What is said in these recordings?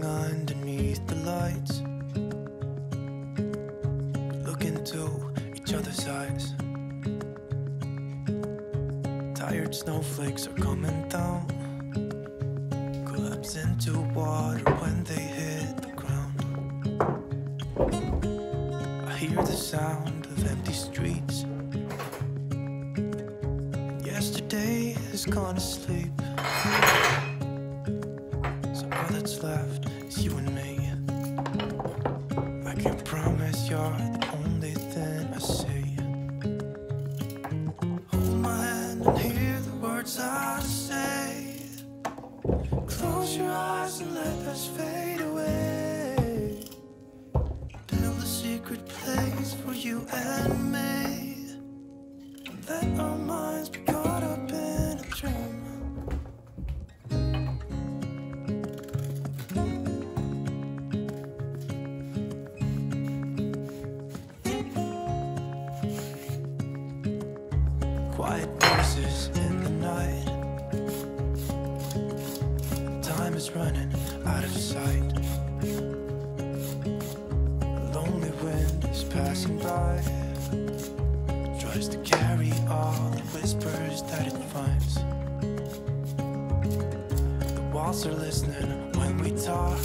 Standing underneath the lights, look into each other's eyes. Tired snowflakes are coming down, collapse into water when they hit the ground. I hear the sound of empty streets. Yesterday has gone to sleep, so all that's left is you and me. I can promise you're the only thing I see. Hold my hand and hear the words I say. Close your eyes and let us fade away. Build a secret place for you and me. Let our minds be caught up in a dream. Quiet voices in the night. Time is running out of sight. A lonely wind is passing by, tries to carry all the whispers that it finds. The walls are listening when we talk,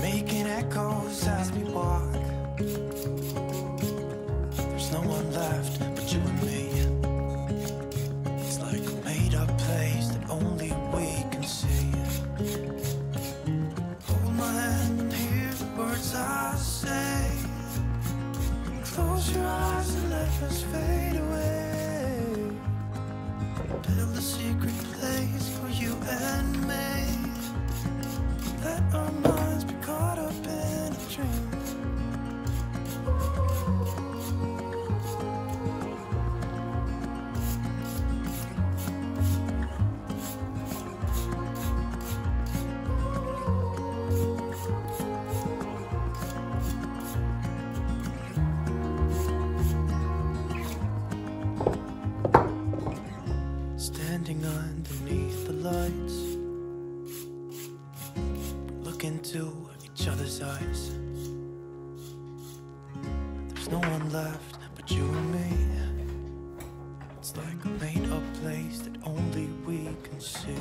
making echoes as we walk. There's no one left but you and me. It's like a made-up place that only we can see. Hold my hand and hear the words I say. Close your eyes and let us fade away. Build a secret place for you and me. Let our minds be caught up in a dream. Standing underneath the lights, look into each other's eyes. There's no one left but you and me. It's like a made-up place that only we can see.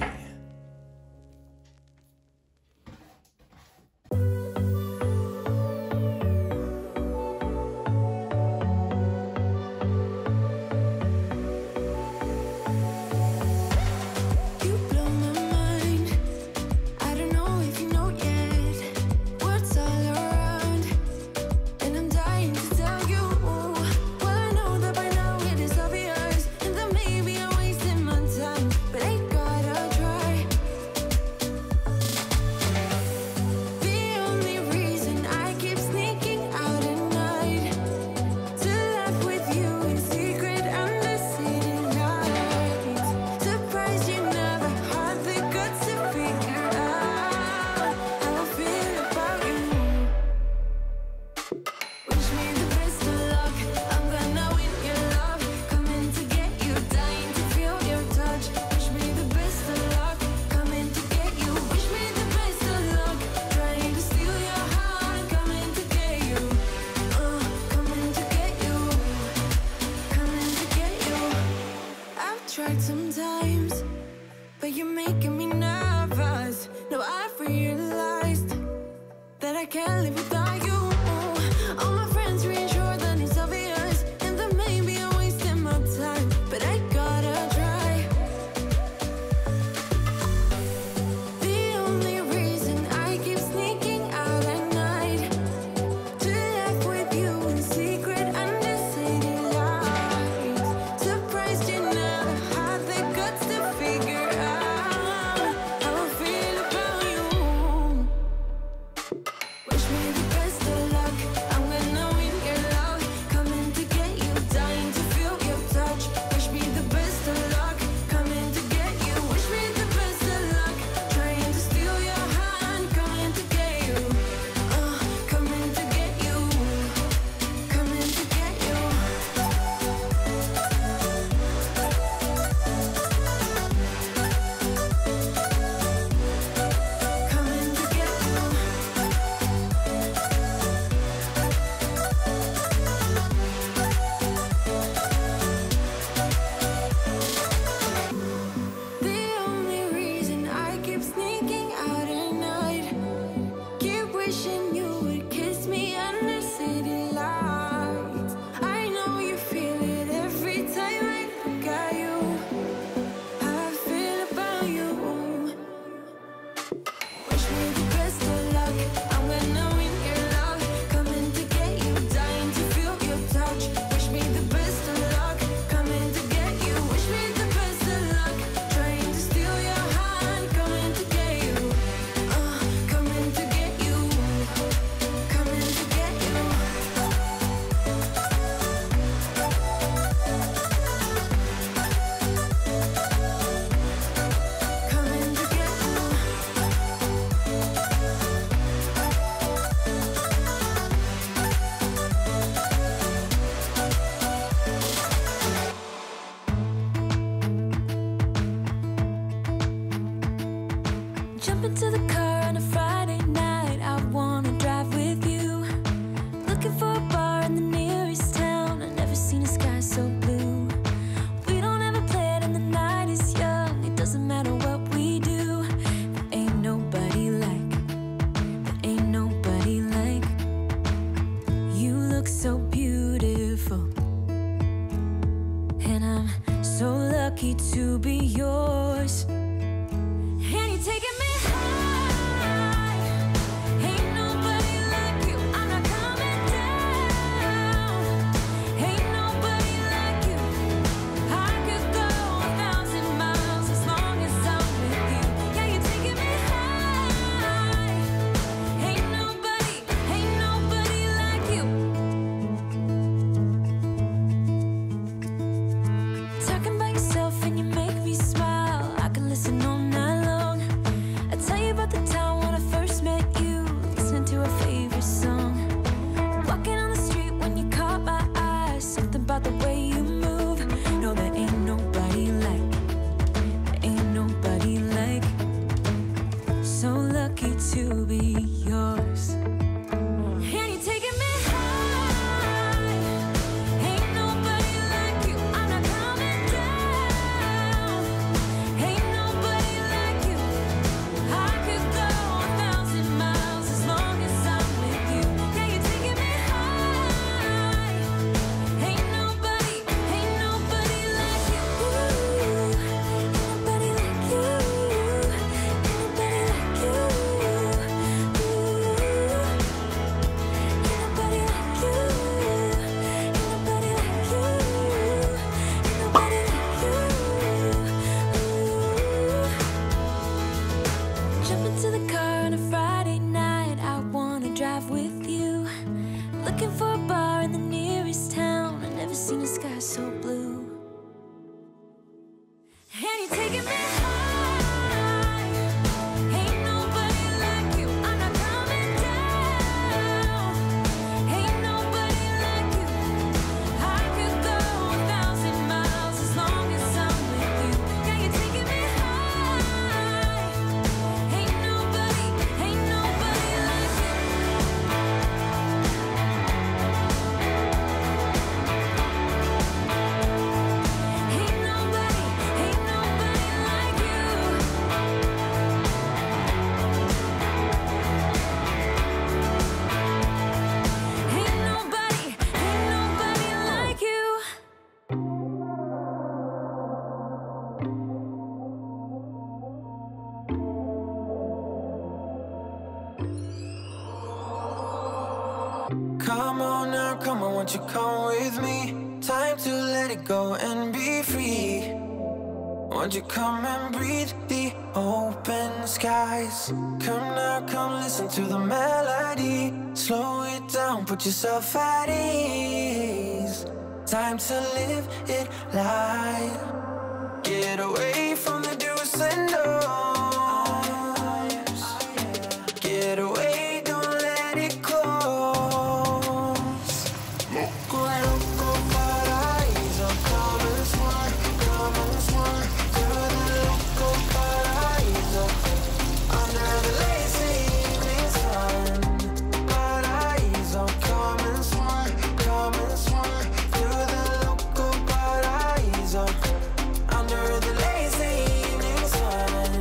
Tried sometimes, but you're making me nervous. No, I've realized that I can't live without you. All my friends reassure that it's obvious, and that maybe I'm wasting my time, but I gotta try. The only reason I keep sneaking out at night to laugh with you in secret under city lights. Surprised you never had the guts to figure out how I feel about you. Wish me the best of luck. look so beautiful, and I'm so lucky to be yours. And you're taking me high. Ain't nobody like you. I'm not coming down. Ain't nobody like you. I could go 1,000 miles as long as I'm with you. Yeah, you're taking me high. Ain't nobody like you. Talking about yourself and you make me smile. I can listen all night long. I tell you about the time when I first met you, listening to our favorite song. Walking on the street when you caught my eye. Something about the way you move. No, there ain't nobody like. There ain't nobody like. So lucky to be yours. And you're taking me high. Ain't nobody like you. I'm not coming down. Ain't nobody like you. I could go 1,000 miles as long as I'm with you. Yeah, you're taking me high. Ain't nobody like you. Ain't nobody like you. Ain't nobody like you. Ain't nobody like you. Ain't nobody like you. Ain't nobody like you. Jump into the car on a Friday night. I wanna drive with you. Looking for a bar in the nearest town. I've never seen a sky so blue. And you're taking me high. Ain't nobody like you. I'm not coming down. Ain't nobody like you. I could go 1,000 miles as long as I'm with you. Yeah, you're taking me high. Ain't nobody like you. Ain't nobody like you. Ain't nobody like you. Come on now, come on, won't you come with me? Time to let it go and be free. Won't you come and breathe the open skies? Come now, come listen to the melody. Slow it down, put yourself at ease. Time to live it light. Get away from the do's and don'ts. Get away, don't let it close. Loco, loco, paraíso. Come and swerve to the loco paraíso. Under the lazy evening sun. Paraíso, come and swerve to the loco paraíso. Under the lazy evening sun.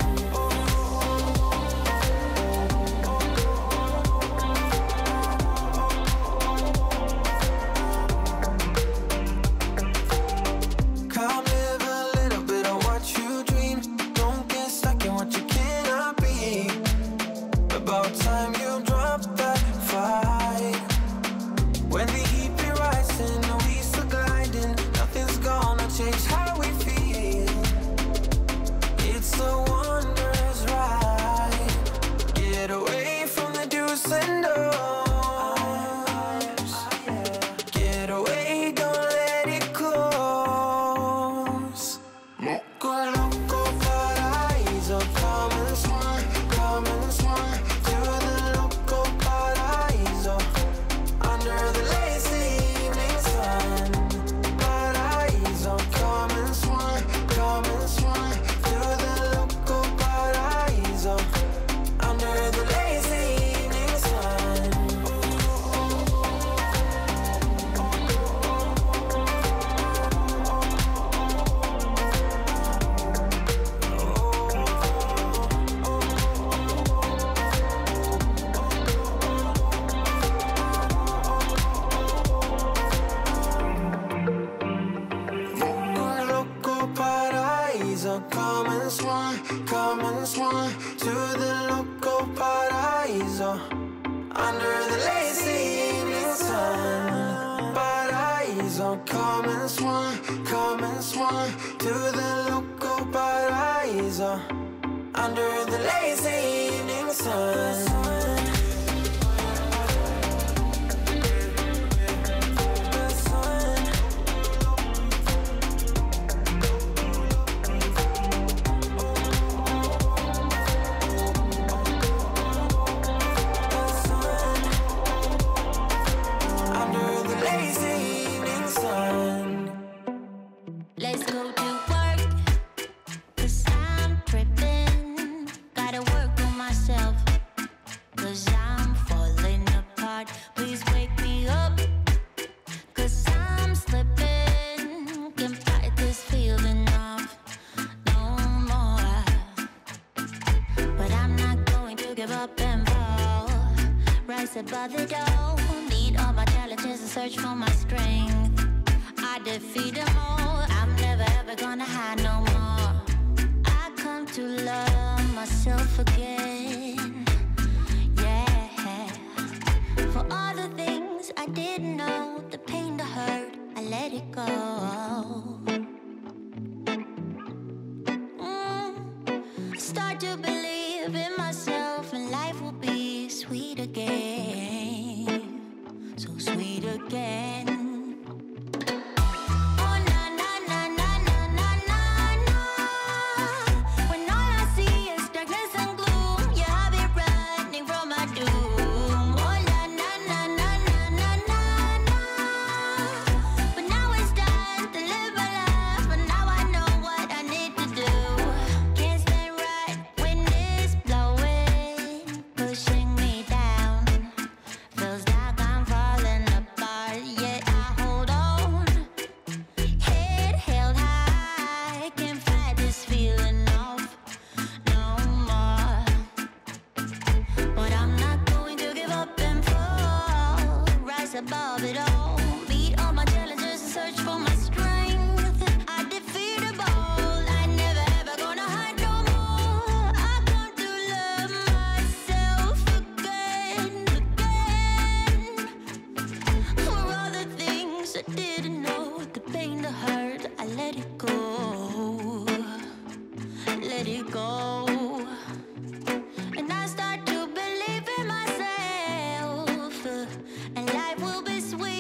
come and swan to the local paraíso under the lazy evening sun. Let's go to work, 'cause I'm tripping. Gotta work on myself, 'cause I'm falling apart. Please wake me up, 'cause I'm slipping. Can't fight this feeling off no more. But I'm not going to give up and fall. Rise above it all, meet all my challenges and search for my strength. I defeat them all, I'm never ever gonna hide no more. I come to love myself again, yeah. For all the things I didn't know, the pain, the hurt, I let it go. I start to believe in myself and life will be sweet again, so sweet again. Above it all, beat all my challenges and search for my strength. I defeat them all, I never ever gonna hide no more. I come to love myself again, again. For all the things I didn't know, the pain, the hurt, I let it go, let it go. And I start to believe in myself, and life will be sweet.